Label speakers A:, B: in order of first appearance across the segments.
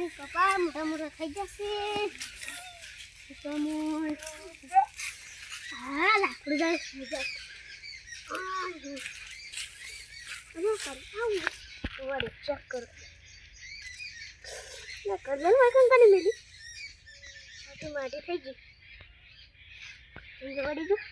A: કપા મોટા મોટા થઈ જશે હા લાકડું જાય ચેક કરો કરવાનું વાંકન મેલી માટી થઈ ગઈ વળી ગયું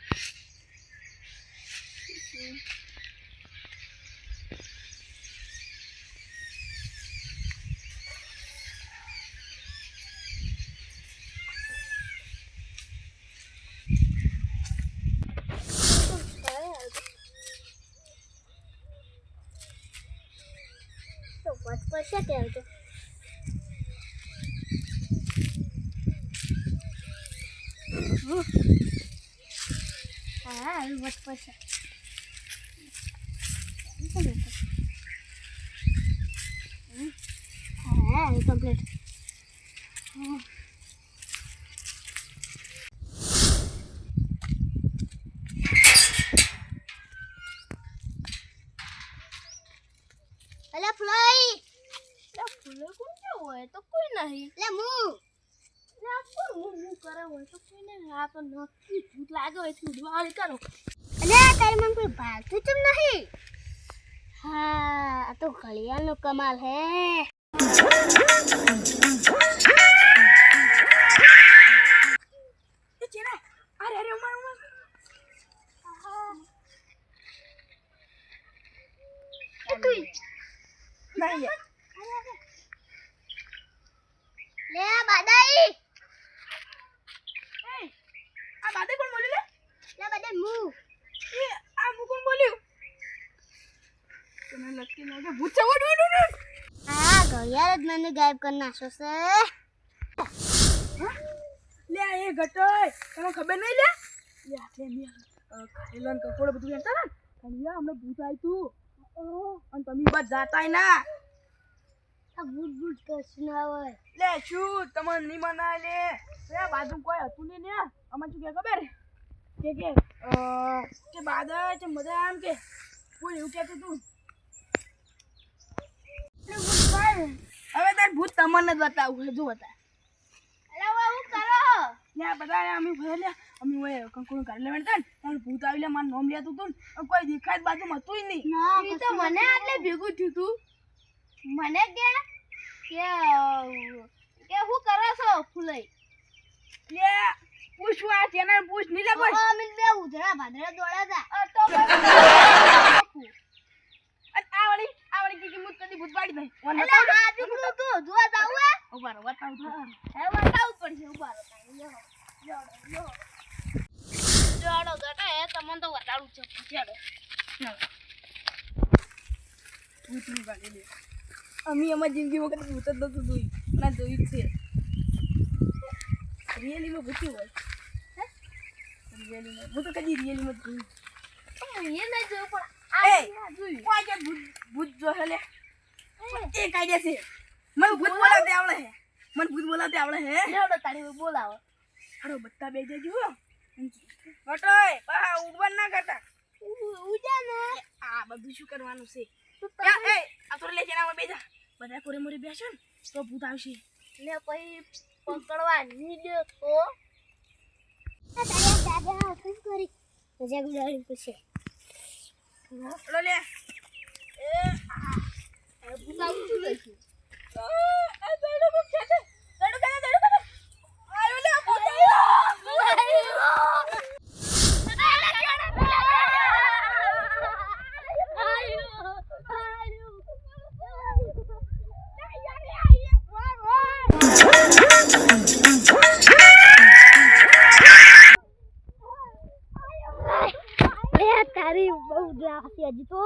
A: તો વચ પડશે ત્યાં તો હા વચ પડશે હા કમ્પ્લીટ અલા ફ્લાઈ લા ફૂલે કોણ કે હોય તો કોઈ નહીં લે મુ લા કોણ મુ કરે હોય તો કોઈ નહીં આ તો નક્કી ભૂત લાગે હોય થી ઉડવાળ કરો અલે તારે મન કોઈ ભાગતું ચમ નહીં હા આ તો ઘડિયાળનો કમાલ હે એ ચેરા અરે અરે ઉમર તું નહીં લે બાદાઈ એ આ બાદાઈ કોણ બોલ્યું લે બાદાઈ મુ એ આ મુ કોણ બોલ્યું તને લકી લાગે ભૂત છે ઉડ હા ઘડિયાળ જ મને ગાયબ કરી નાખ્યો છે લે એ ગટોય તને ખબર નહીં લે આટલે મે ખાઈલન કપોડ બધું એંતા ને અને યા હમણે ભૂત આઈ તું અને તમે બસ જાતાય ના આ ભૂત કશું ના હોય લે શું તમને ની મનાય લે એ બાજુ કોઈ હતું ને અમાર શું કે ખબર કે બાદા છે મજા આમ કે કોઈ એવું કહેતું તું હવે તાર ભૂત તમને જ બતાવું જો બતા અરે હું કરો લે બધા અમે ભરે લે અમે ઓય કંકોણ કાઢ લેવણ તન તાર ભૂત આવી લે માર નામ લેતું તું કોઈ દેખાય બાજુ મતુંય નહીં ઈ તો મને આટલે ભેગું થયું તું મને કે હું કરો છો ફૂલઈ લે પૂછું આ ચેનલ પૂછ ની લે કોઈ અમે બે ઉધરા ભાદરા દોડા તા તો અને આવડી કી કિંમત કદી ભૂત પાડી દઈ એટલે આ દીકરો તો જોવા જાવ હે ઉભારો બતાવ તો હે બતાવ પડશે ઉભારો જોડો ગટા હે તમને તો વટાડું છે પૂછ્યાડો ભૂત ની પાડી દે અમે અમાર જિંદગીમાં કદી ભૂત જ નતું જોઈ ના જોઈ છે રિયલીમાં ભૂત હોય હે રિયલીમાં હું તો કદી રિયલીમાં જોઈ એ ના જોયું પણ આ જોયું કોઈ કે ભૂત જો હેલે એ કાયદે છે મને ભૂત બોલાવતે આવડે હે મને ભૂત બોલાવતે આવડે હે લેવડો તારી બોલાવો હાડો બત્તા બે જજો બટોય બા ઉડવાન ના કરતા ઉજા ને આ બધું શું કરવાનું છે એ આ તો લે જેના બેજા બધા કોરે મોરે બેસો ને તો ભૂત આવશે લે પછી પકડવા ની દે તો આ તારી દાદા ફોન કરી મજા ગુડાડી પૂછે લો લે એ ભૂત આવું છું લખી આ બેડો મુક છે દેડો આયો લે ભૂત તારી બહુ જાતી હજી તો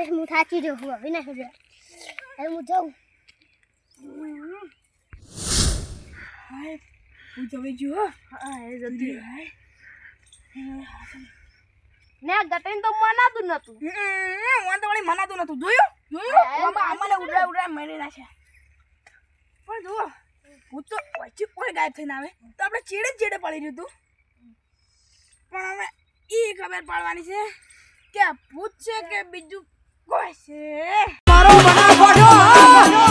A: હું થાકી રહ્યો હું હવે નહીં હવે હું જાઉં
B: ભૂત હવે જો
A: હા એ જતી ને ગટન તો મનાતું નતું
B: હું તો વળી મનાતું નતું જોયું અમારે ઉડા મરી નાખ્યા પણ જુઓ ભૂત તો વચ્ચે કોઈ ગાયબ થઈને આવે તો આપણે ચેડે પડી રહ્યું હતું પણ હવે એ ખબર પાડવાની છે કે આ ભૂત છે કે બીજું કોઈ છે મારો બના